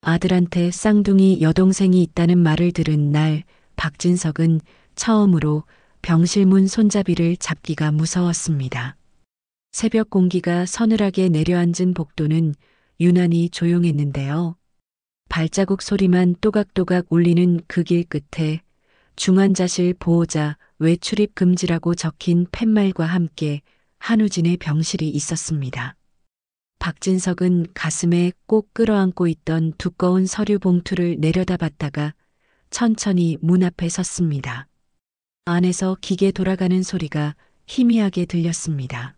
아들한테 쌍둥이 여동생이 있다는 말을 들은 날 박진석은 처음으로 병실문 손잡이를 잡기가 무서웠습니다. 새벽 공기가 서늘하게 내려앉은 복도는 유난히 조용했는데요. 발자국 소리만 또각또각 울리는 그 길 끝에 중환자실 보호자 외출입 금지라고 적힌 팻말과 함께 한우진의 병실이 있었습니다. 박진석은 가슴에 꼭 끌어안고 있던 두꺼운 서류 봉투를 내려다봤다가 천천히 문 앞에 섰습니다. 안에서 기계 돌아가는 소리가 희미하게 들렸습니다.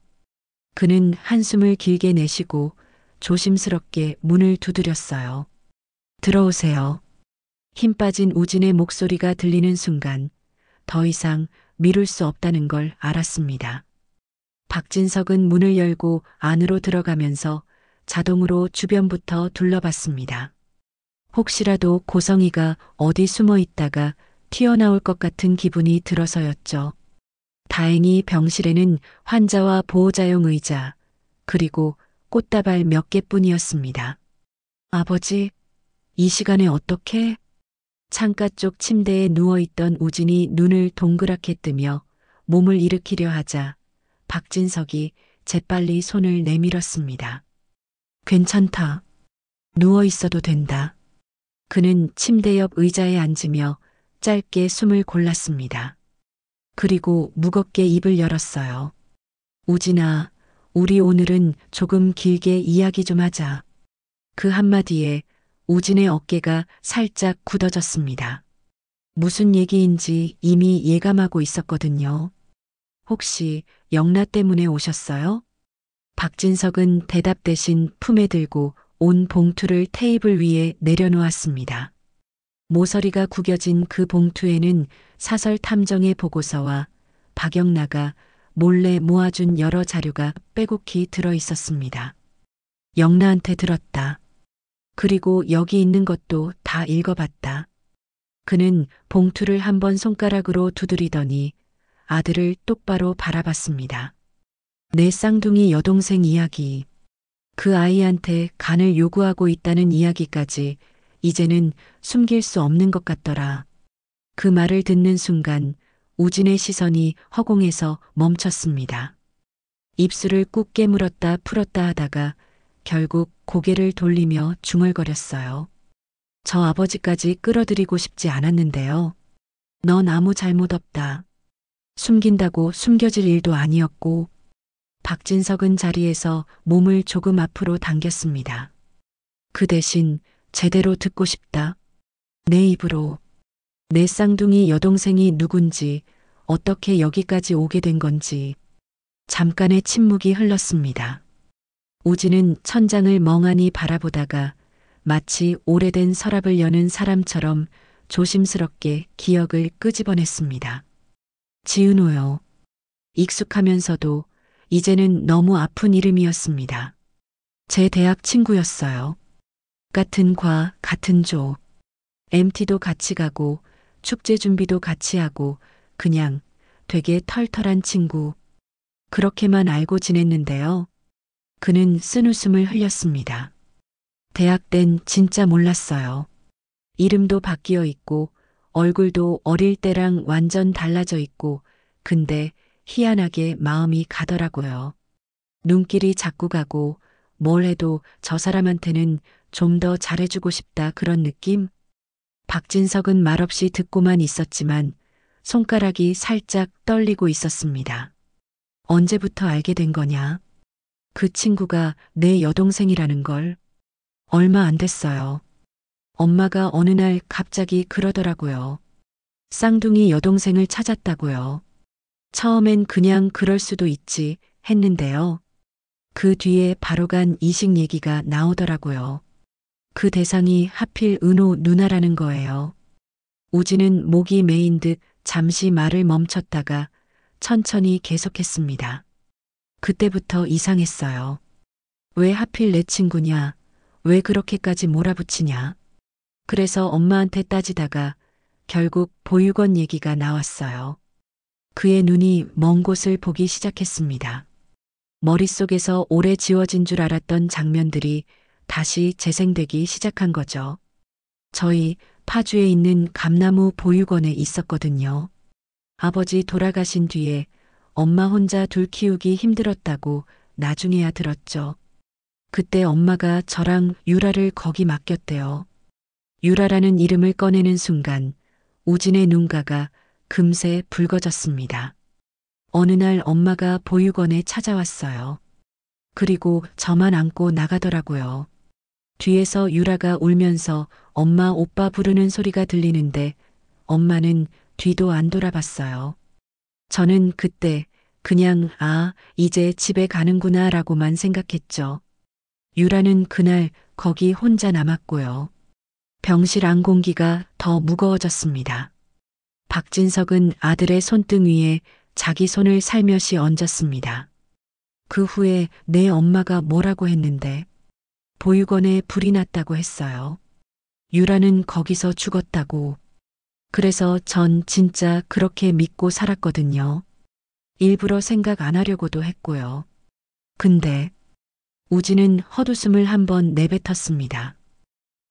그는 한숨을 길게 내쉬고 조심스럽게 문을 두드렸어요. 들어오세요. 힘 빠진 우진의 목소리가 들리는 순간 더 이상 미룰 수 없다는 걸 알았습니다. 박진석은 문을 열고 안으로 들어가면서 자동으로 주변부터 둘러봤습니다. 혹시라도 고성이가 어디 숨어 있다가 튀어나올 것 같은 기분이 들어서였죠. 다행히 병실에는 환자와 보호자용 의자, 그리고 꽃다발 몇 개뿐이었습니다. 아버지, 이 시간에 어떻게? 창가 쪽 침대에 누워있던 우진이 눈을 동그랗게 뜨며 몸을 일으키려 하자 박진석이 재빨리 손을 내밀었습니다. 괜찮다. 누워 있어도 된다. 그는 침대 옆 의자에 앉으며 짧게 숨을 골랐습니다. 그리고 무겁게 입을 열었어요. 우진아, 우리 오늘은 조금 길게 이야기 좀 하자. 그 한마디에 우진의 어깨가 살짝 굳어졌습니다. 무슨 얘기인지 이미 예감하고 있었거든요. 혹시 영라 때문에 오셨어요? 박진석은 대답 대신 품에 들고 온 봉투를 테이블 위에 내려놓았습니다. 모서리가 구겨진 그 봉투에는 사설 탐정의 보고서와 박영라가 몰래 모아준 여러 자료가 빼곡히 들어 있었습니다. 영라한테 들었다. 그리고 여기 있는 것도 다 읽어봤다. 그는 봉투를 한번 손가락으로 두드리더니 아들을 똑바로 바라봤습니다. 내 쌍둥이 여동생 이야기, 그 아이한테 간을 요구하고 있다는 이야기까지 이제는 숨길 수 없는 것 같더라. 그 말을 듣는 순간 우진의 시선이 허공에서 멈췄습니다. 입술을 꾹 깨물었다 풀었다 하다가 결국 고개를 돌리며 중얼거렸어요. 저 아버지까지 끌어들이고 싶지 않았는데요. 넌 아무 잘못 없다. 숨긴다고 숨겨질 일도 아니었고. 박진석은 자리에서 몸을 조금 앞으로 당겼습니다. 그 대신 제대로 듣고 싶다. 내 입으로. 내 쌍둥이 여동생이 누군지, 어떻게 여기까지 오게 된 건지. 잠깐의 침묵이 흘렀습니다. 우진은 천장을 멍하니 바라보다가 마치 오래된 서랍을 여는 사람처럼 조심스럽게 기억을 끄집어냈습니다. 지은호요. 익숙하면서도 이제는 너무 아픈 이름이었습니다. 제 대학 친구였어요. 같은 과, 같은 조. MT도 같이 가고 축제 준비도 같이 하고 그냥 되게 털털한 친구. 그렇게만 알고 지냈는데요. 그는 쓴웃음을 흘렸습니다. 대학 땐 진짜 몰랐어요. 이름도 바뀌어 있고 얼굴도 어릴 때랑 완전 달라져 있고 근데 희한하게 마음이 가더라고요. 눈길이 자꾸 가고 뭘 해도 저 사람한테는 좀 더 잘해주고 싶다 그런 느낌? 박진석은 말없이 듣고만 있었지만 손가락이 살짝 떨리고 있었습니다. 언제부터 알게 된 거냐? 그 친구가 내 여동생이라는 걸. 얼마 안 됐어요. 엄마가 어느 날 갑자기 그러더라고요. 쌍둥이 여동생을 찾았다고요. 처음엔 그냥 그럴 수도 있지 했는데요. 그 뒤에 바로 간 이식 얘기가 나오더라고요. 그 대상이 하필 은호 누나라는 거예요. 우진은 목이 메인 듯 잠시 말을 멈췄다가 천천히 계속했습니다. 그때부터 이상했어요. 왜 하필 내 친구냐? 왜 그렇게까지 몰아붙이냐? 그래서 엄마한테 따지다가 결국 보육원 얘기가 나왔어요. 그의 눈이 먼 곳을 보기 시작했습니다. 머릿속에서 오래 지워진 줄 알았던 장면들이 다시 재생되기 시작한 거죠. 저희 파주에 있는 감나무 보육원에 있었거든요. 아버지 돌아가신 뒤에 엄마 혼자 둘 키우기 힘들었다고 나중에야 들었죠. 그때 엄마가 저랑 유라를 거기 맡겼대요. 유라라는 이름을 꺼내는 순간 우진의 눈가가 금세 붉어졌습니다. 어느 날 엄마가 보육원에 찾아왔어요. 그리고 저만 안고 나가더라고요. 뒤에서 유라가 울면서 엄마 오빠 부르는 소리가 들리는데 엄마는 뒤도 안 돌아봤어요. 저는 그때 그냥 이제 집에 가는구나 라고만 생각했죠. 유라는 그날 거기 혼자 남았고요. 병실 안 공기가 더 무거워졌습니다. 박진석은 아들의 손등 위에 자기 손을 살며시 얹었습니다. 그 후에 내 엄마가 뭐라고 했는데 보육원에 불이 났다고 했어요. 유라는 거기서 죽었다고. 그래서 전 진짜 그렇게 믿고 살았거든요. 일부러 생각 안 하려고도 했고요. 근데 우진은 헛웃음을 한번 내뱉었습니다.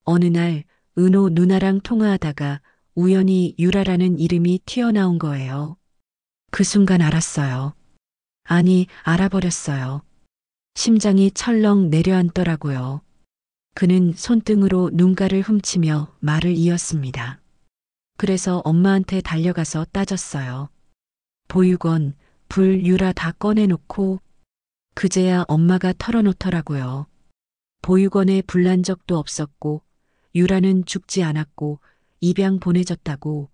어느 날 은호 누나랑 통화하다가 우연히 유라라는 이름이 튀어나온 거예요. 그 순간 알았어요. 아니, 알아버렸어요. 심장이 철렁 내려앉더라고요. 그는 손등으로 눈가를 훔치며 말을 이었습니다. 그래서 엄마한테 달려가서 따졌어요. 보육원, 불, 유라 다 꺼내놓고 그제야 엄마가 털어놓더라고요. 보육원에 불난 적도 없었고 유라는 죽지 않았고 입양 보내졌다고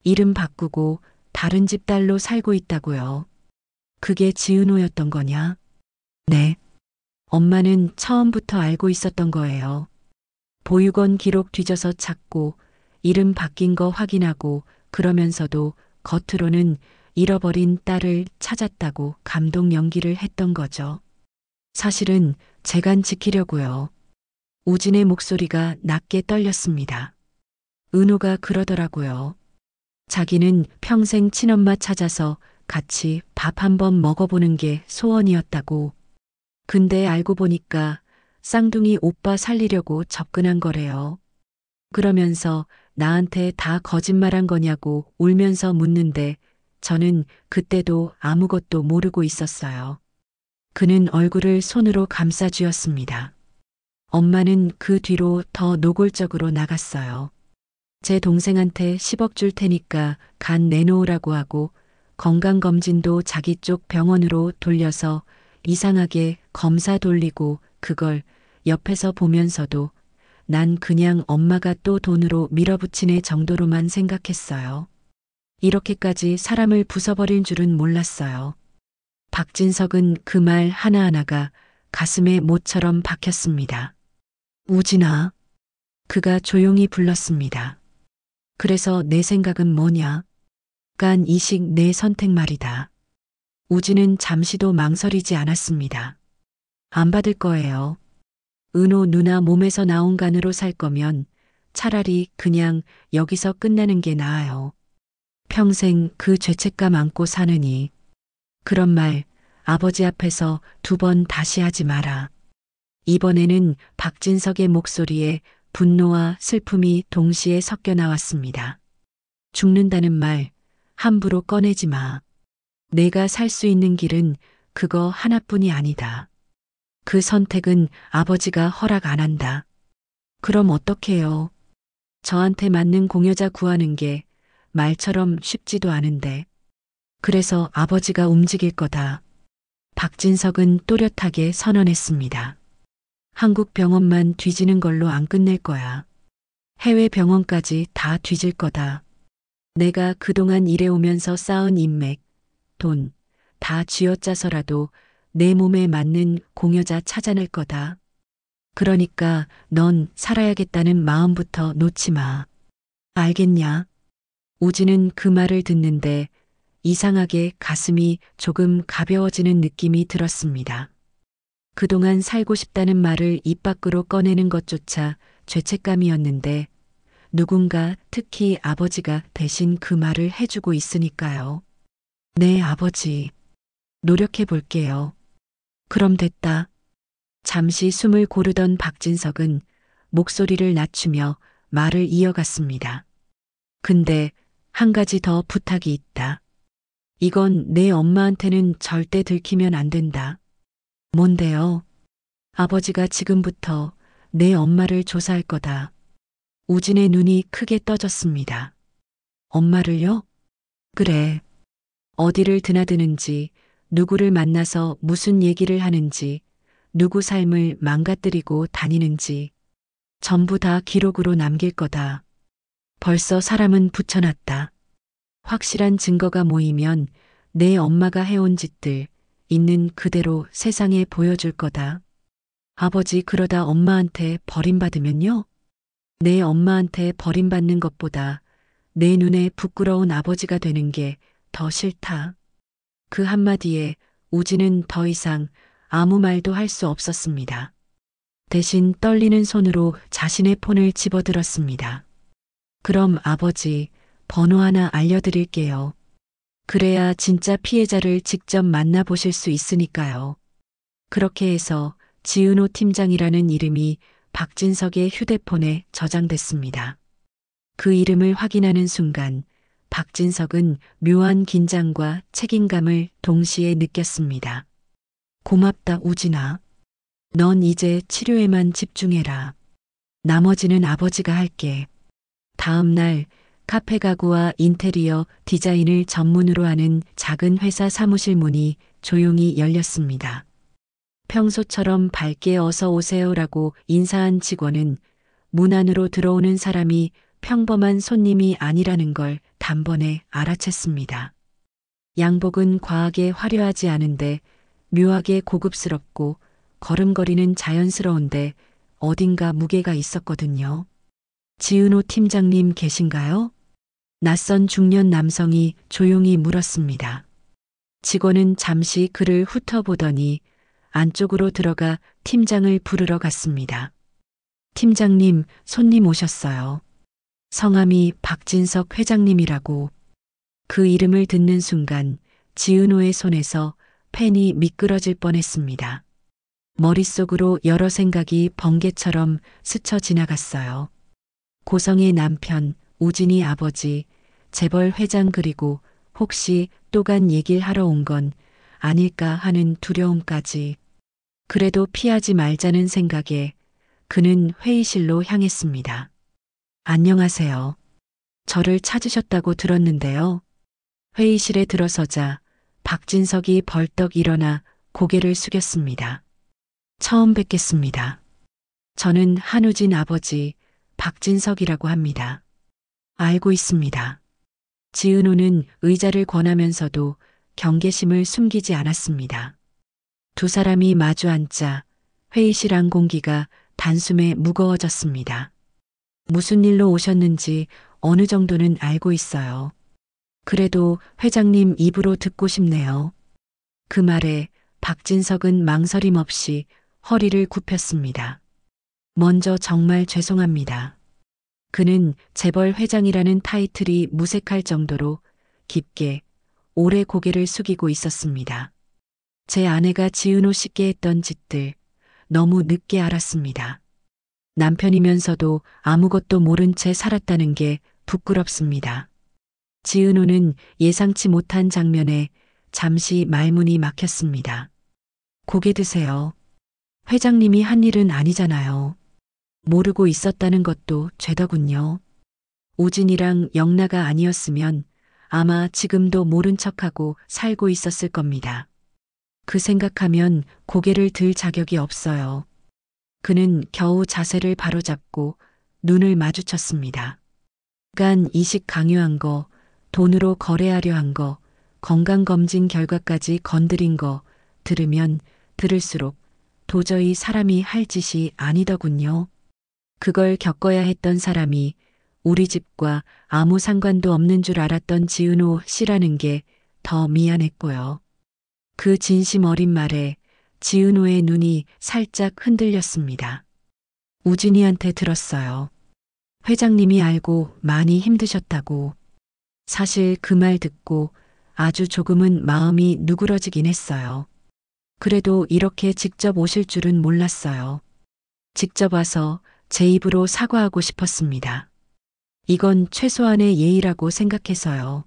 이름 바꾸고 다른 집 딸로 살고 있다고요. 그게 지은호였던 거냐? 네. 엄마는 처음부터 알고 있었던 거예요. 보육원 기록 뒤져서 찾고 이름 바뀐 거 확인하고 그러면서도 겉으로는 잃어버린 딸을 찾았다고 감동 연기를 했던 거죠. 사실은 재간 지키려고요. 우진의 목소리가 낮게 떨렸습니다. 은호가 그러더라고요. 자기는 평생 친엄마 찾아서 같이 밥 한번 먹어보는 게 소원이었다고. 근데 알고 보니까 쌍둥이 오빠 살리려고 접근한 거래요. 그러면서 나한테 다 거짓말한 거냐고 울면서 묻는데 저는 그때도 아무것도 모르고 있었어요. 그는 얼굴을 손으로 감싸쥐었습니다. 엄마는 그 뒤로 더 노골적으로 나갔어요. 제 동생한테 10억 줄 테니까 간 내놓으라고 하고 건강검진도 자기 쪽 병원으로 돌려서 이상하게 검사 돌리고 그걸 옆에서 보면서도 난 그냥 엄마가 또 돈으로 밀어붙이네 정도로만 생각했어요. 이렇게까지 사람을 부숴버릴 줄은 몰랐어요. 박진석은 그 말 하나하나가 가슴에 못처럼 박혔습니다. 우진아. 그가 조용히 불렀습니다. 그래서 내 생각은 뭐냐? 깐 이식 내 선택 말이다. 우진은 잠시도 망설이지 않았습니다. 안 받을 거예요. 은호 누나 몸에서 나온 간으로 살 거면 차라리 그냥 여기서 끝나는 게 나아요. 평생 그 죄책감 안고 사느니. 그런 말 아버지 앞에서 2번 다시 하지 마라. 이번에는 박진석의 목소리에 분노와 슬픔이 동시에 섞여 나왔습니다. 죽는다는 말 함부로 꺼내지 마. 내가 살 수 있는 길은 그거 하나뿐이 아니다. 그 선택은 아버지가 허락 안 한다. 그럼 어떡해요? 저한테 맞는 공여자 구하는 게 말처럼 쉽지도 않은데. 그래서 아버지가 움직일 거다. 박진석은 또렷하게 선언했습니다. 한국 병원만 뒤지는 걸로 안 끝낼 거야. 해외 병원까지 다 뒤질 거다. 내가 그동안 일해오면서 쌓은 인맥, 돈, 다 쥐어짜서라도 내 몸에 맞는 공여자 찾아낼 거다. 그러니까 넌 살아야겠다는 마음부터 놓지 마. 알겠냐? 우진은 그 말을 듣는데 이상하게 가슴이 조금 가벼워지는 느낌이 들었습니다. 그동안 살고 싶다는 말을 입 밖으로 꺼내는 것조차 죄책감이었는데 누군가 특히 아버지가 대신 그 말을 해주고 있으니까요. 네, 아버지. 노력해 볼게요. 그럼 됐다. 잠시 숨을 고르던 박진석은 목소리를 낮추며 말을 이어갔습니다. 근데 한 가지 더 부탁이 있다. 이건 내 엄마한테는 절대 들키면 안 된다. 뭔데요? 아버지가 지금부터 내 엄마를 조사할 거다. 우진의 눈이 크게 떠졌습니다. 엄마를요? 그래. 어디를 드나드는지, 누구를 만나서 무슨 얘기를 하는지, 누구 삶을 망가뜨리고 다니는지, 전부 다 기록으로 남길 거다. 벌써 사람은 붙여놨다. 확실한 증거가 모이면 내 엄마가 해온 짓들 있는 그대로 세상에 보여줄 거다. 아버지 그러다 엄마한테 버림받으면요? 내 엄마한테 버림받는 것보다 내 눈에 부끄러운 아버지가 되는 게 더 싫다. 그 한마디에 우진은 더 이상 아무 말도 할 수 없었습니다. 대신 떨리는 손으로 자신의 폰을 집어들었습니다. 그럼 아버지, 번호 하나 알려드릴게요. 그래야 진짜 피해자를 직접 만나보실 수 있으니까요. 그렇게 해서 지은호 팀장이라는 이름이 박진석의 휴대폰에 저장됐습니다. 그 이름을 확인하는 순간 박진석은 묘한 긴장과 책임감을 동시에 느꼈습니다. 고맙다 우진아. 넌 이제 치료에만 집중해라. 나머지는 아버지가 할게. 다음 날 카페 가구와 인테리어 디자인을 전문으로 하는 작은 회사 사무실 문이 조용히 열렸습니다. 평소처럼 밝게 어서 오세요라고 인사한 직원은 문 안으로 들어오는 사람이 평범한 손님이 아니라는 걸 단번에 알아챘습니다. 양복은 과하게 화려하지 않은데 묘하게 고급스럽고 걸음걸이는 자연스러운데 어딘가 무게가 있었거든요. 지은호 팀장님 계신가요? 낯선 중년 남성이 조용히 물었습니다. 직원은 잠시 그를 훑어보더니 안쪽으로 들어가 팀장을 부르러 갔습니다. 팀장님, 손님 오셨어요. 성함이 박진석 회장님이라고. 그 이름을 듣는 순간 지은호의 손에서 펜이 미끄러질 뻔했습니다. 머릿속으로 여러 생각이 번개처럼 스쳐 지나갔어요. 고성의 남편, 우진이 아버지, 재벌 회장 그리고 혹시 또 간 얘기를 하러 온 건 아닐까 하는 두려움까지. 그래도 피하지 말자는 생각에 그는 회의실로 향했습니다. 안녕하세요. 저를 찾으셨다고 들었는데요. 회의실에 들어서자 박진석이 벌떡 일어나 고개를 숙였습니다. 처음 뵙겠습니다. 저는 한우진 아버지 박진석이라고 합니다. 알고 있습니다. 지은호는 의자를 권하면서도 경계심을 숨기지 않았습니다. 두 사람이 마주 앉자 회의실 안 공기가 단숨에 무거워졌습니다. 무슨 일로 오셨는지 어느 정도는 알고 있어요. 그래도 회장님 입으로 듣고 싶네요. 그 말에 박진석은 망설임 없이 허리를 굽혔습니다. 먼저 정말 죄송합니다. 그는 재벌 회장이라는 타이틀이 무색할 정도로 깊게 오래 고개를 숙이고 있었습니다. 제 아내가 지은호 씨께 했던 짓들 너무 늦게 알았습니다. 남편이면서도 아무것도 모른 채 살았다는 게 부끄럽습니다. 지은호는 예상치 못한 장면에 잠시 말문이 막혔습니다. 고개 드세요. 회장님이 한 일은 아니잖아요. 모르고 있었다는 것도 죄더군요. 우진이랑 영나가 아니었으면 아마 지금도 모른 척하고 살고 있었을 겁니다. 그 생각하면 고개를 들 자격이 없어요. 그는 겨우 자세를 바로잡고 눈을 마주쳤습니다. 간 이식 강요한 거, 돈으로 거래하려 한 거, 건강검진 결과까지 건드린 거 들으면 들을수록 도저히 사람이 할 짓이 아니더군요. 그걸 겪어야 했던 사람이 우리 집과 아무 상관도 없는 줄 알았던 지은호 씨라는 게 더 미안했고요. 그 진심 어린 말에 지은호의 눈이 살짝 흔들렸습니다. 우진이한테 들었어요. 회장님이 알고 많이 힘드셨다고. 사실 그 말 듣고 아주 조금은 마음이 누그러지긴 했어요. 그래도 이렇게 직접 오실 줄은 몰랐어요. 직접 와서 제 입으로 사과하고 싶었습니다. 이건 최소한의 예의라고 생각해서요.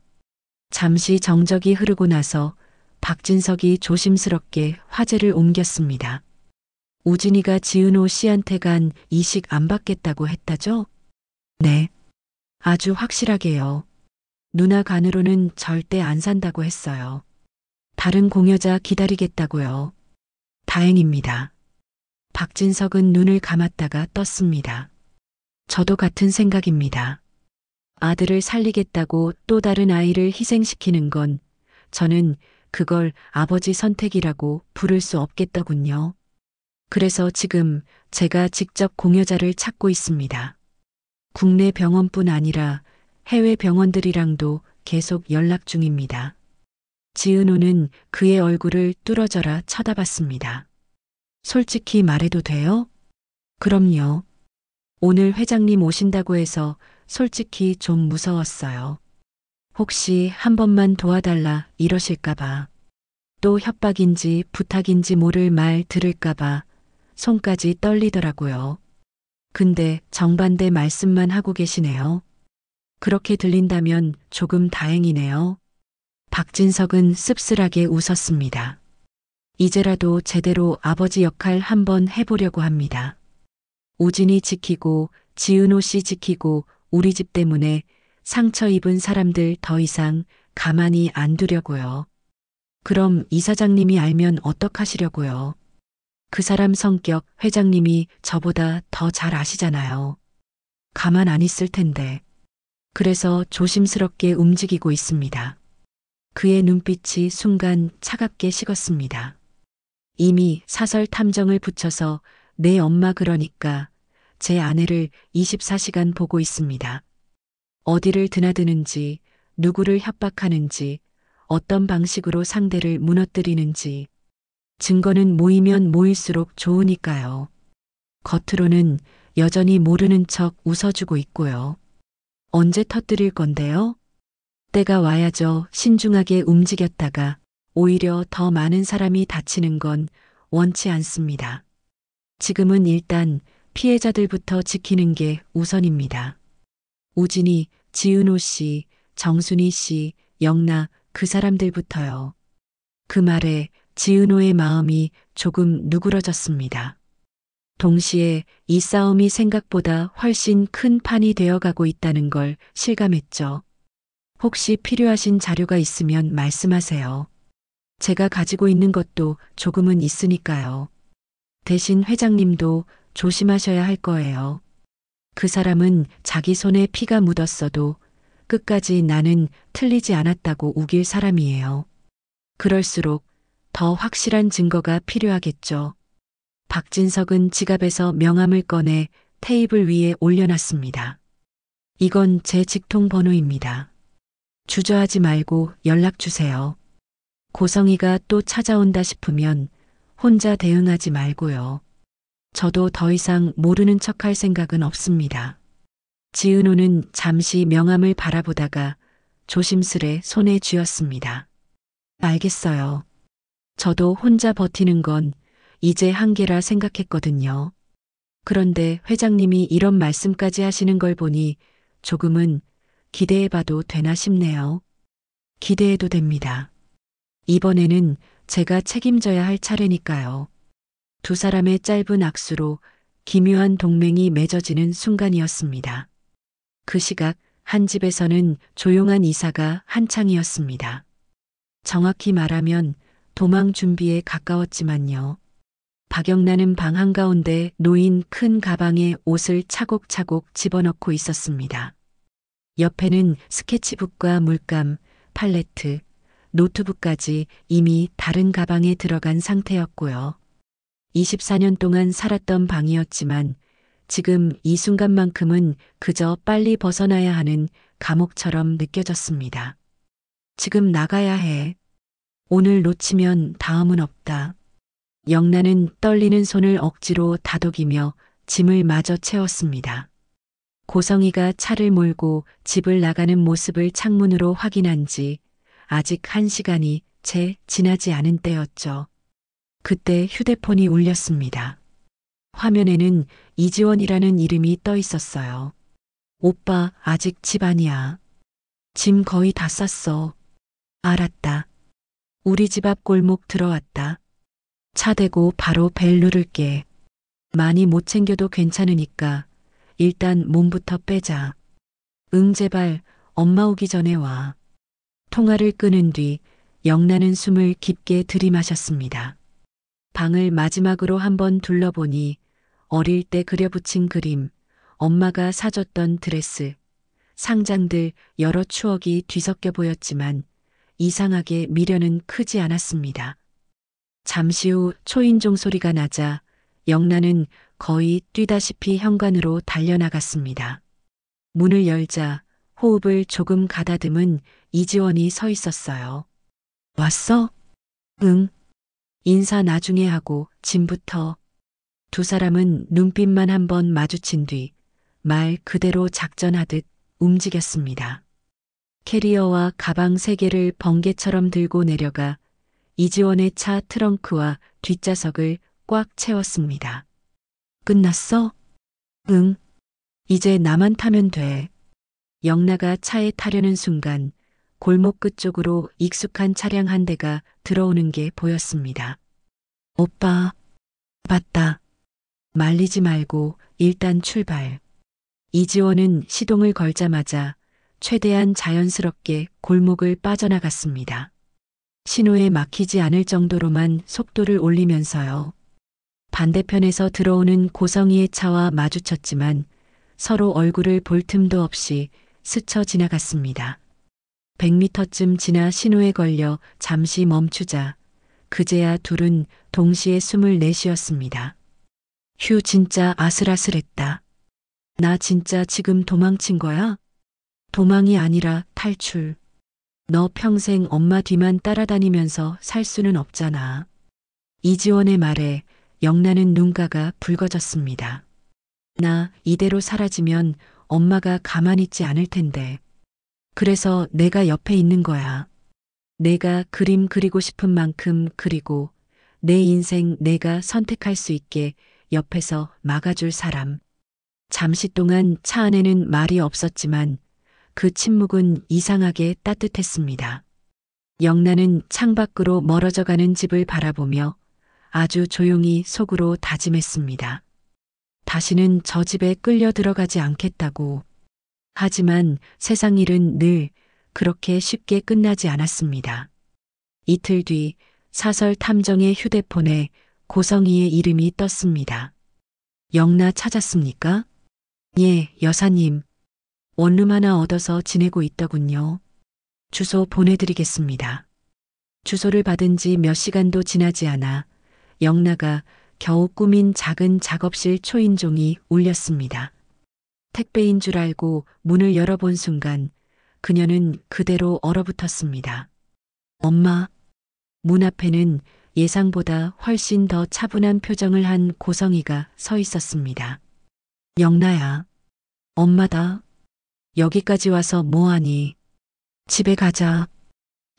잠시 정적이 흐르고 나서 박진석이 조심스럽게 화제를 옮겼습니다. 우진이가 지은호 씨한테 간 이식 안 받겠다고 했다죠? 네. 아주 확실하게요. 누나 간으로는 절대 안 산다고 했어요. 다른 공여자 기다리겠다고요. 다행입니다. 박진석은 눈을 감았다가 떴습니다. 저도 같은 생각입니다. 아들을 살리겠다고 또 다른 아이를 희생시키는 건 저는 그걸 아버지 선택이라고 부를 수 없겠더군요. 그래서 지금 제가 직접 공여자를 찾고 있습니다. 국내 병원뿐 아니라 해외 병원들이랑도 계속 연락 중입니다. 지은호는 그의 얼굴을 뚫어져라 쳐다봤습니다. 솔직히 말해도 돼요? 그럼요. 오늘 회장님 오신다고 해서 솔직히 좀 무서웠어요. 혹시 한 번만 도와달라 이러실까봐. 또 협박인지 부탁인지 모를 말 들을까봐 손까지 떨리더라고요. 근데 정반대 말씀만 하고 계시네요. 그렇게 들린다면 조금 다행이네요. 박진석은 씁쓸하게 웃었습니다. 이제라도 제대로 아버지 역할 한번 해보려고 합니다. 우진이 지키고 지은호 씨 지키고 우리 집 때문에 상처 입은 사람들 더 이상 가만히 안 두려고요. 그럼 이사장님이 알면 어떡하시려고요? 그 사람 성격 회장님이 저보다 더 잘 아시잖아요. 가만 안 있을 텐데. 그래서 조심스럽게 움직이고 있습니다. 그의 눈빛이 순간 차갑게 식었습니다. 이미 사설 탐정을 붙여서 내 엄마 그러니까 제 아내를 24시간 보고 있습니다. 어디를 드나드는지, 누구를 협박하는지, 어떤 방식으로 상대를 무너뜨리는지. 증거는 모이면 모일수록 좋으니까요. 겉으로는 여전히 모르는 척 웃어주고 있고요. 언제 터뜨릴 건데요? 때가 와야죠. 신중하게 움직였다가 오히려 더 많은 사람이 다치는 건 원치 않습니다. 지금은 일단 피해자들부터 지키는 게 우선입니다. 우진이, 지은호 씨, 정순희 씨, 영나 그 사람들부터요. 그 말에 지은호의 마음이 조금 누그러졌습니다. 동시에 이 싸움이 생각보다 훨씬 큰 판이 되어가고 있다는 걸 실감했죠. 혹시 필요하신 자료가 있으면 말씀하세요. 제가 가지고 있는 것도 조금은 있으니까요. 대신 회장님도 조심하셔야 할 거예요. 그 사람은 자기 손에 피가 묻었어도 끝까지 나는 틀리지 않았다고 우길 사람이에요. 그럴수록 더 확실한 증거가 필요하겠죠. 박진석은 지갑에서 명함을 꺼내 테이블 위에 올려놨습니다. 이건 제 직통 번호입니다. 주저하지 말고 연락 주세요. 고성이가 또 찾아온다 싶으면 혼자 대응하지 말고요. 저도 더 이상 모르는 척할 생각은 없습니다. 지은호는 잠시 명함을 바라보다가 조심스레 손에 쥐었습니다. 알겠어요. 저도 혼자 버티는 건 이제 한계라 생각했거든요. 그런데 회장님이 이런 말씀까지 하시는 걸 보니 조금은 기대해봐도 되나 싶네요. 기대해도 됩니다. 이번에는 제가 책임져야 할 차례니까요. 두 사람의 짧은 악수로 기묘한 동맹이 맺어지는 순간이었습니다. 그 시각 한 집에서는 조용한 이사가 한창이었습니다. 정확히 말하면 도망 준비에 가까웠지만요. 박영란은 방 한가운데 놓인 큰 가방에 옷을 차곡차곡 집어넣고 있었습니다. 옆에는 스케치북과 물감, 팔레트, 노트북까지 이미 다른 가방에 들어간 상태였고요. 24년 동안 살았던 방이었지만 지금 이 순간만큼은 그저 빨리 벗어나야 하는 감옥처럼 느껴졌습니다. 지금 나가야 해. 오늘 놓치면 다음은 없다. 영란은 떨리는 손을 억지로 다독이며 짐을 마저 채웠습니다. 고성이가 차를 몰고 집을 나가는 모습을 창문으로 확인한 지 아직 1시간이 채 지나지 않은 때였죠. 그때 휴대폰이 울렸습니다. 화면에는 이지원이라는 이름이 떠 있었어요. 오빠, 아직 집 아니야. 짐 거의 다 쌌어. 알았다. 우리 집 앞 골목 들어왔다. 차 대고 바로 벨 누를게. 많이 못 챙겨도 괜찮으니까 일단 몸부터 빼자. 응, 제발 엄마 오기 전에 와. 통화를 끊은 뒤 영란은 숨을 깊게 들이마셨습니다. 방을 마지막으로 한번 둘러보니 어릴 때 그려붙인 그림, 엄마가 사줬던 드레스, 상장들 여러 추억이 뒤섞여 보였지만 이상하게 미련은 크지 않았습니다. 잠시 후 초인종 소리가 나자 영란은 거의 뛰다시피 현관으로 달려나갔습니다. 문을 열자 호흡을 조금 가다듬은 이지원이 서 있었어요. 왔어? 응. 인사 나중에 하고 짐부터. 두 사람은 눈빛만 한번 마주친 뒤 말 그대로 작전하듯 움직였습니다. 캐리어와 가방 3개를 번개처럼 들고 내려가 이지원의 차 트렁크와 뒷좌석을 꽉 채웠습니다. 끝났어? 응. 이제 나만 타면 돼. 영나가 차에 타려는 순간 골목 끝쪽으로 익숙한 차량 한 대가 들어오는 게 보였습니다. 오빠, 맞다. 말리지 말고 일단 출발. 이지원은 시동을 걸자마자 최대한 자연스럽게 골목을 빠져나갔습니다. 신호에 막히지 않을 정도로만 속도를 올리면서요. 반대편에서 들어오는 고성이의 차와 마주쳤지만 서로 얼굴을 볼 틈도 없이 스쳐 지나갔습니다. 100m쯤 지나 신호에 걸려 잠시 멈추자 그제야 둘은 동시에 숨을 내쉬었습니다. 휴, 진짜 아슬아슬했다. 나 진짜 지금 도망친 거야? 도망이 아니라 탈출. 너 평생 엄마 뒤만 따라다니면서 살 수는 없잖아. 이지원의 말에 영란은 눈가가 붉어졌습니다. 나 이대로 사라지면 엄마가 가만히 있지 않을 텐데. 그래서 내가 옆에 있는 거야. 내가 그림 그리고 싶은 만큼 그리고 내 인생 내가 선택할 수 있게 옆에서 막아줄 사람. 잠시 동안 차 안에는 말이 없었지만 그 침묵은 이상하게 따뜻했습니다. 영란은 창밖으로 멀어져가는 집을 바라보며 아주 조용히 속으로 다짐했습니다. 다시는 저 집에 끌려 들어가지 않겠다고. 하지만 세상 일은 늘 그렇게 쉽게 끝나지 않았습니다. 이틀 뒤 사설 탐정의 휴대폰에 고성이의 이름이 떴습니다. 영나 찾았습니까? 예, 여사님. 원룸 하나 얻어서 지내고 있더군요. 주소 보내드리겠습니다. 주소를 받은 지 몇 시간도 지나지 않아 영나가 겨우 꾸민 작은 작업실 초인종이 울렸습니다. 택배인 줄 알고 문을 열어본 순간 그녀는 그대로 얼어붙었습니다. 엄마. 문 앞에는 예상보다 훨씬 더 차분한 표정을 한 고성이가 서 있었습니다. 영나야. 엄마다. 여기까지 와서 뭐하니? 집에 가자.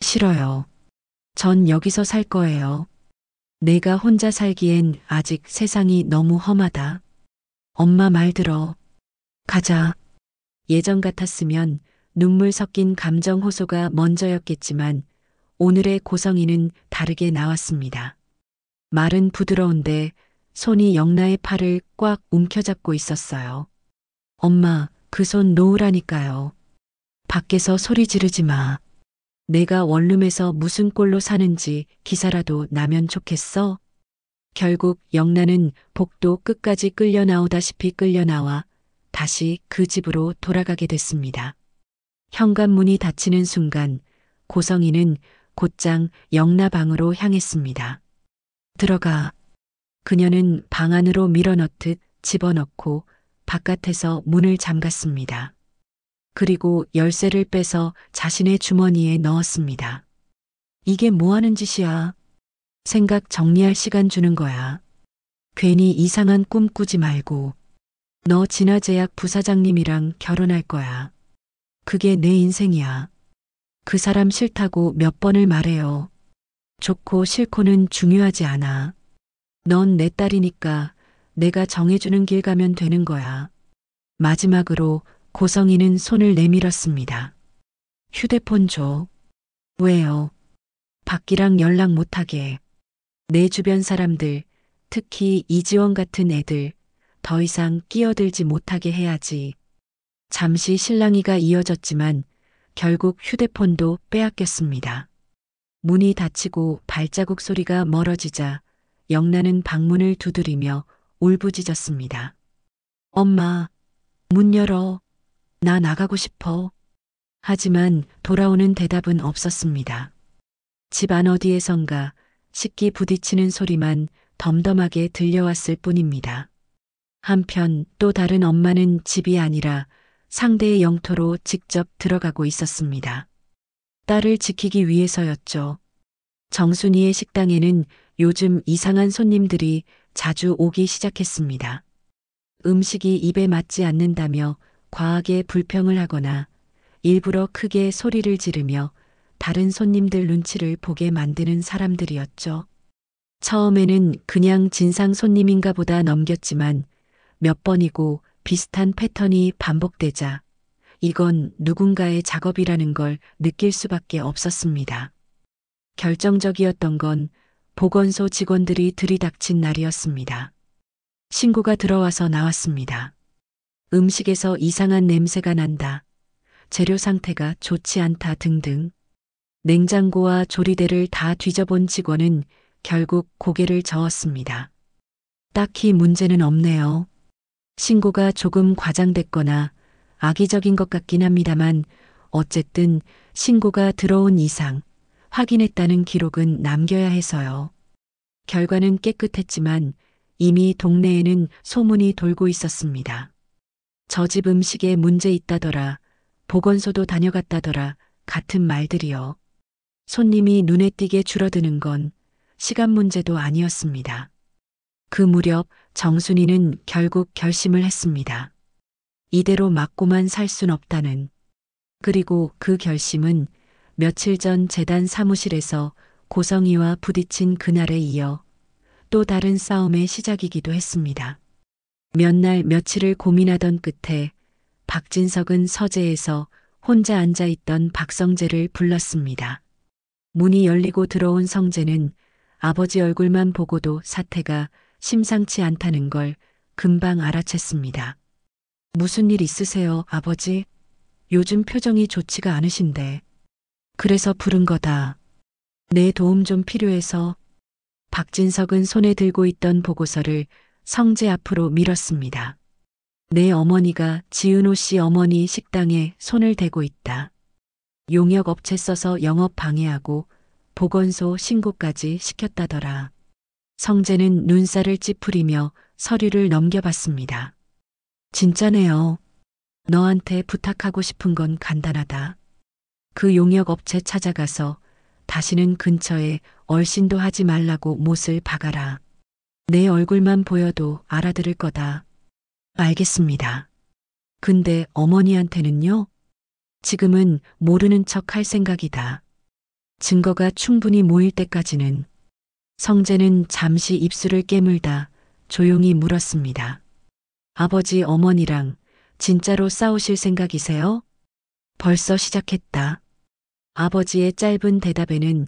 싫어요. 전 여기서 살 거예요. 내가 혼자 살기엔 아직 세상이 너무 험하다. 엄마 말 들어. 가자. 예전 같았으면 눈물 섞인 감정 호소가 먼저였겠지만 오늘의 고성이는 다르게 나왔습니다. 말은 부드러운데 손이 영나의 팔을 꽉 움켜잡고 있었어요. 엄마, 그 손 놓으라니까요. 밖에서 소리 지르지 마. 내가 원룸에서 무슨 꼴로 사는지 기사라도 나면 좋겠어? 결국 영란은 복도 끝까지 끌려 나오다시피 끌려 나와 다시 그 집으로 돌아가게 됐습니다. 현관문이 닫히는 순간 고성이는 곧장 영나 방으로 향했습니다. 들어가. 그녀는 방 안으로 밀어넣듯 집어넣고 바깥에서 문을 잠갔습니다. 그리고 열쇠를 빼서 자신의 주머니에 넣었습니다. 이게 뭐 하는 짓이야? 생각 정리할 시간 주는 거야. 괜히 이상한 꿈 꾸지 말고. 너 진화제약 부사장님이랑 결혼할 거야. 그게 내 인생이야. 그 사람 싫다고 몇 번을 말해요. 좋고 싫고는 중요하지 않아. 넌 내 딸이니까 내가 정해주는 길 가면 되는 거야. 마지막으로 고성이는 손을 내밀었습니다. 휴대폰 줘. 왜요? 밖이랑 연락 못하게. 내 주변 사람들, 특히 이지원 같은 애들, 더 이상 끼어들지 못하게 해야지. 잠시 실랑이가 이어졌지만 결국 휴대폰도 빼앗겼습니다. 문이 닫히고 발자국 소리가 멀어지자 영란은 방문을 두드리며 울부짖었습니다. 엄마, 문 열어. 나 나가고 싶어. 하지만 돌아오는 대답은 없었습니다. 집 안 어디에선가 식기 부딪히는 소리만 덤덤하게 들려왔을 뿐입니다. 한편 또 다른 엄마는 집이 아니라 상대의 영토로 직접 들어가고 있었습니다. 딸을 지키기 위해서였죠. 정순이의 식당에는 요즘 이상한 손님들이 자주 오기 시작했습니다. 음식이 입에 맞지 않는다며 과하게 불평을 하거나 일부러 크게 소리를 지르며 다른 손님들 눈치를 보게 만드는 사람들이었죠. 처음에는 그냥 진상 손님인가 보다 넘겼지만 몇 번이고 비슷한 패턴이 반복되자 이건 누군가의 작업이라는 걸 느낄 수밖에 없었습니다. 결정적이었던 건 보건소 직원들이 들이닥친 날이었습니다. 신고가 들어와서 나왔습니다. 음식에서 이상한 냄새가 난다. 재료 상태가 좋지 않다 등등. 냉장고와 조리대를 다 뒤져본 직원은 결국 고개를 저었습니다. 딱히 문제는 없네요. 신고가 조금 과장됐거나 악의적인 것 같긴 합니다만 어쨌든 신고가 들어온 이상 확인했다는 기록은 남겨야 해서요. 결과는 깨끗했지만 이미 동네에는 소문이 돌고 있었습니다. 저 집 음식에 문제 있다더라. 보건소도 다녀갔다더라. 같은 말들이요. 손님이 눈에 띄게 줄어드는 건 시간 문제도 아니었습니다. 그 무렵 정순이는 결국 결심을 했습니다. 이대로 맞고만 살 순 없다는. 그리고 그 결심은 며칠 전 재단 사무실에서 고성이와 부딪힌 그날에 이어 또 다른 싸움의 시작이기도 했습니다. 몇 날 며칠을 고민하던 끝에 박진석은 서재에서 혼자 앉아있던 박성재를 불렀습니다. 문이 열리고 들어온 성재는 아버지 얼굴만 보고도 사태가 심상치 않다는 걸 금방 알아챘습니다. 무슨 일 있으세요, 아버지? 요즘 표정이 좋지가 않으신데. 그래서 부른 거다. 내 도움 좀 필요해서. 박진석은 손에 들고 있던 보고서를 성재 앞으로 밀었습니다. 내 어머니가 지은호 씨 어머니 식당에 손을 대고 있다. 용역 업체 써서 영업 방해하고 보건소 신고까지 시켰다더라. 성재는 눈살을 찌푸리며 서류를 넘겨봤습니다. 진짜네요. 너한테 부탁하고 싶은 건 간단하다. 그 용역 업체 찾아가서 다시는 근처에 얼씬도 하지 말라고 못을 박아라. 내 얼굴만 보여도 알아들을 거다. 알겠습니다. 근데 어머니한테는요? 지금은 모르는 척 할 생각이다. 증거가 충분히 모일 때까지는. 성재는 잠시 입술을 깨물다 조용히 물었습니다. 아버지 어머니랑 진짜로 싸우실 생각이세요? 벌써 시작했다. 아버지의 짧은 대답에는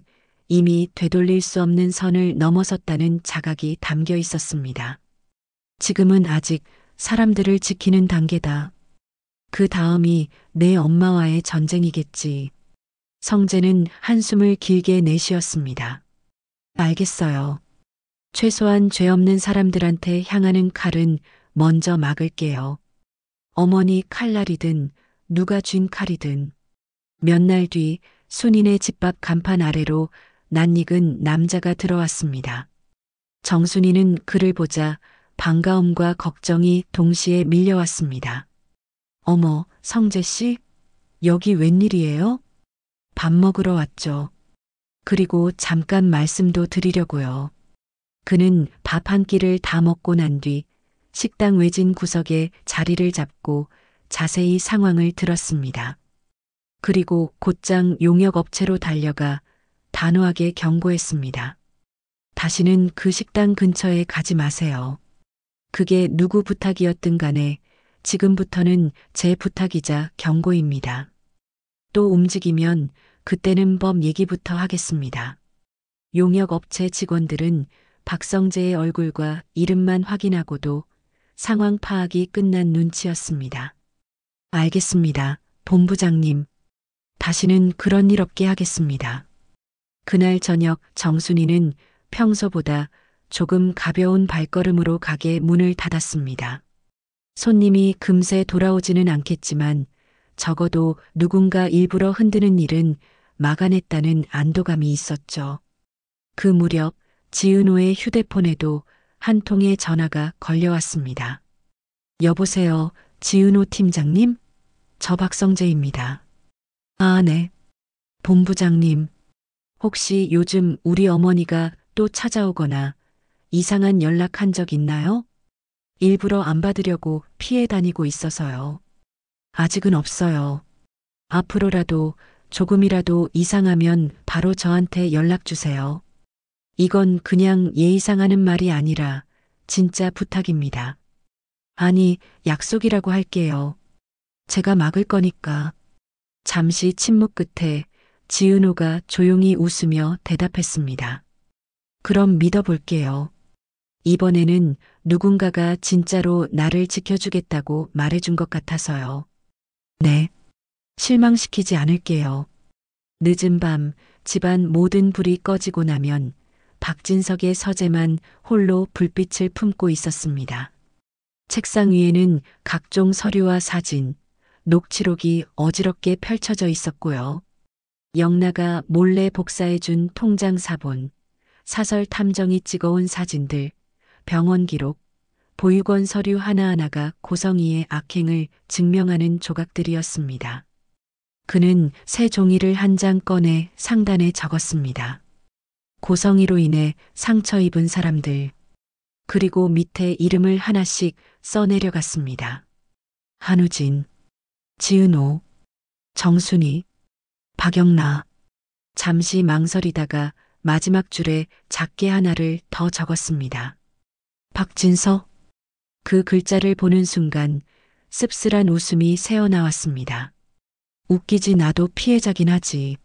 이미 되돌릴 수 없는 선을 넘어섰다는 자각이 담겨 있었습니다. 지금은 아직 사람들을 지키는 단계다. 그 다음이 내 엄마와의 전쟁이겠지. 성재는 한숨을 길게 내쉬었습니다. 알겠어요. 최소한 죄 없는 사람들한테 향하는 칼은 먼저 막을게요. 어머니 칼날이든 누가 쥔 칼이든. 몇 날 뒤 순인의 집밥 간판 아래로 낯익은 남자가 들어왔습니다. 정순이는 그를 보자 반가움과 걱정이 동시에 밀려왔습니다. 어머, 성재 씨? 여기 웬일이에요? 밥 먹으러 왔죠. 그리고 잠깐 말씀도 드리려고요. 그는 밥 한 끼를 다 먹고 난 뒤 식당 외진 구석에 자리를 잡고 자세히 상황을 들었습니다. 그리고 곧장 용역 업체로 달려가 단호하게 경고했습니다. 다시는 그 식당 근처에 가지 마세요. 그게 누구 부탁이었든 간에 지금부터는 제 부탁이자 경고입니다. 또 움직이면 그때는 법 얘기부터 하겠습니다. 용역업체 직원들은 박성재의 얼굴과 이름만 확인하고도 상황 파악이 끝난 눈치였습니다. 알겠습니다, 본부장님. 다시는 그런 일 없게 하겠습니다. 그날 저녁 정순이는 평소보다 조금 가벼운 발걸음으로 가게 문을 닫았습니다. 손님이 금세 돌아오지는 않겠지만 적어도 누군가 일부러 흔드는 일은 막아냈다는 안도감이 있었죠. 그 무렵 지은호의 휴대폰에도 한 통의 전화가 걸려왔습니다. 여보세요, 지은호 팀장님? 저 박성재입니다. 아, 네. 본부장님, 혹시 요즘 우리 어머니가 또 찾아오거나 이상한 연락 한 적 있나요? 일부러 안 받으려고 피해 다니고 있어서요. 아직은 없어요. 앞으로라도 조금이라도 이상하면 바로 저한테 연락 주세요. 이건 그냥 예의상 하는 말이 아니라 진짜 부탁입니다. 아니, 약속이라고 할게요. 제가 막을 거니까. 잠시 침묵 끝에 지은호가 조용히 웃으며 대답했습니다. 그럼 믿어볼게요. 이번에는 누군가가 진짜로 나를 지켜주겠다고 말해준 것 같아서요. 네. 실망시키지 않을게요. 늦은 밤 집안 모든 불이 꺼지고 나면 박진석의 서재만 홀로 불빛을 품고 있었습니다. 책상 위에는 각종 서류와 사진, 녹취록이 어지럽게 펼쳐져 있었고요. 영나가 몰래 복사해준 통장 사본, 사설 탐정이 찍어온 사진들, 병원 기록, 보육원 서류 하나하나가 고성이의 악행을 증명하는 조각들이었습니다. 그는 새 종이를 한 장 꺼내 상단에 적었습니다. 고성이로 인해 상처 입은 사람들, 그리고 밑에 이름을 하나씩 써내려갔습니다. 한우진, 지은호, 정순이, 박영나. 잠시 망설이다가 마지막 줄에 작게 하나를 더 적었습니다. 박진석. 그 글자를 보는 순간 씁쓸한 웃음이 새어나왔습니다. 웃기지 나도 피해자긴 하지.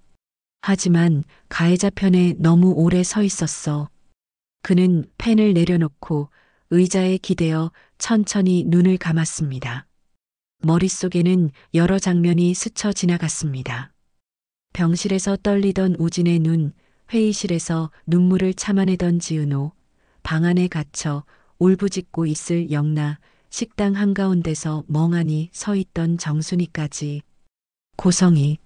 하지만 가해자 편에 너무 오래 서 있었어. 그는 펜을 내려놓고 의자에 기대어 천천히 눈을 감았습니다. 머릿속에는 여러 장면이 스쳐 지나갔습니다. 병실에서 떨리던 우진의 눈, 회의실에서 눈물을 참아내던 지은호, 방 안에 갇혀 울부짖고 있을 영나, 식당 한가운데서 멍하니 서 있던 정순이까지. 고성이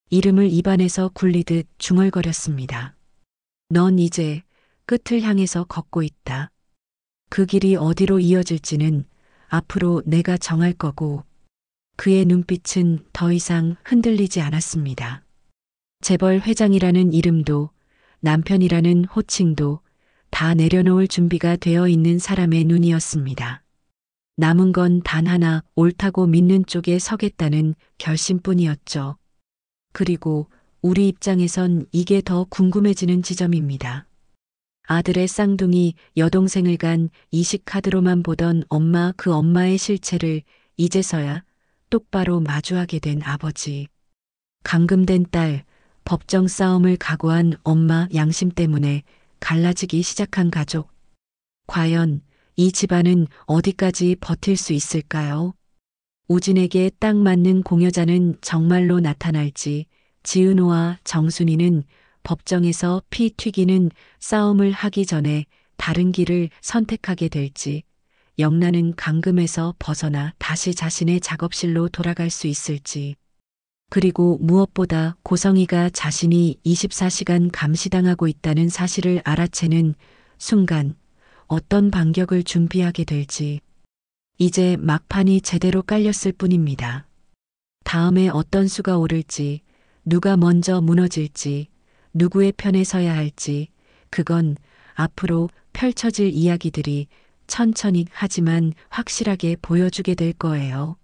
이름을 입안에서 굴리듯 중얼거렸습니다. 넌 이제 끝을 향해서 걷고 있다. 그 길이 어디로 이어질지는 앞으로 내가 정할 거고. 그의 눈빛은 더 이상 흔들리지 않았습니다. 재벌 회장이라는 이름도 남편이라는 호칭도 다 내려놓을 준비가 되어 있는 사람의 눈이었습니다. 남은 건 단 하나 옳다고 믿는 쪽에 서겠다는 결심뿐이었죠. 그리고 우리 입장에선 이게 더 궁금해지는 지점입니다. 아들의 쌍둥이 여동생을 간 이식카드로만 보던 엄마, 그 엄마의 실체를 이제서야 똑바로 마주하게 된 아버지. 감금된 딸, 법정 싸움을 각오한 엄마, 양심 때문에 갈라지기 시작한 가족. 과연 이 집안은 어디까지 버틸 수 있을까요? 우진에게 딱 맞는 공여자는 정말로 나타날지, 지은호와 정순이는 법정에서 피 튀기는 싸움을 하기 전에 다른 길을 선택하게 될지, 영나는 감금에서 벗어나 다시 자신의 작업실로 돌아갈 수 있을지, 그리고 무엇보다 고성이가 자신이 24시간 감시당하고 있다는 사실을 알아채는 순간 어떤 반격을 준비하게 될지. 이제 막판이 제대로 깔렸을 뿐입니다. 다음에 어떤 수가 오를지, 누가 먼저 무너질지, 누구의 편에 서야 할지, 그건 앞으로 펼쳐질 이야기들이 천천히 하지만 확실하게 보여주게 될 거예요.